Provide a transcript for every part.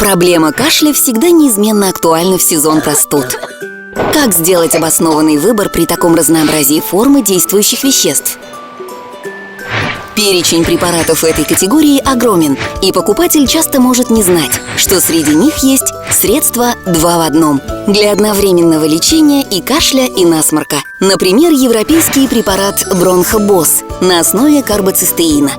Проблема кашля всегда неизменно актуальна в сезон простуд. Как сделать обоснованный выбор при таком разнообразии форм и действующих веществ? Перечень препаратов этой категории огромен, и покупатель часто может не знать, что среди них есть средства 2 в 1 для одновременного лечения и кашля, и насморка. Например, европейский препарат Бронхобос на основе карбоцистеина.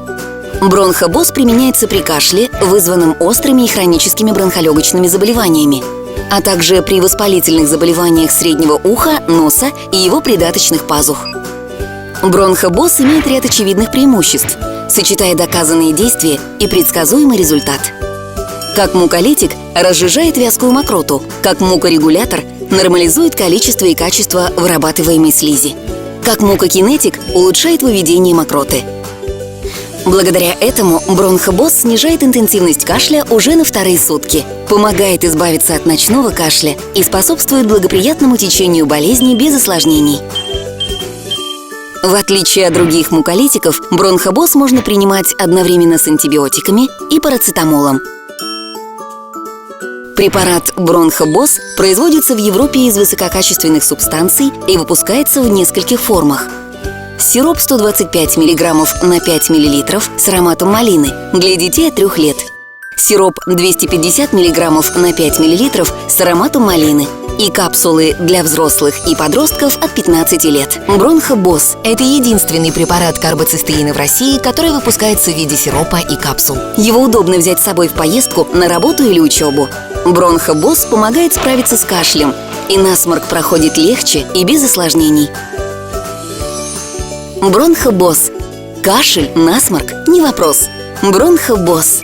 Бронхобос применяется при кашле, вызванном острыми и хроническими бронхолегочными заболеваниями, а также при воспалительных заболеваниях среднего уха, носа и его придаточных пазух. Бронхобос имеет ряд очевидных преимуществ, сочетая доказанные действия и предсказуемый результат. Как муколитик разжижает вязкую мокроту, как мукорегулятор нормализует количество и качество вырабатываемой слизи, как мукокинетик улучшает выведение мокроты. Благодаря этому Бронхобос снижает интенсивность кашля уже на 2-е сутки, помогает избавиться от ночного кашля и способствует благоприятному течению болезни без осложнений. В отличие от других муколитиков, Бронхобос можно принимать одновременно с антибиотиками и парацетамолом. Препарат Бронхобос производится в Европе из высококачественных субстанций и выпускается в нескольких формах. Сироп 125 мг на 5 мл с ароматом малины для детей от 3 лет. Сироп 250 мг на 5 мл с ароматом малины. И капсулы для взрослых и подростков от 15 лет. Бронхобос – это единственный препарат карбоцистеина в России, который выпускается в виде сиропа и капсул. Его удобно взять с собой в поездку, на работу или учебу. Бронхобос помогает справиться с кашлем, и насморк проходит легче и без осложнений. Бронхобос. Кашель, насморк – не вопрос. Бронхобос.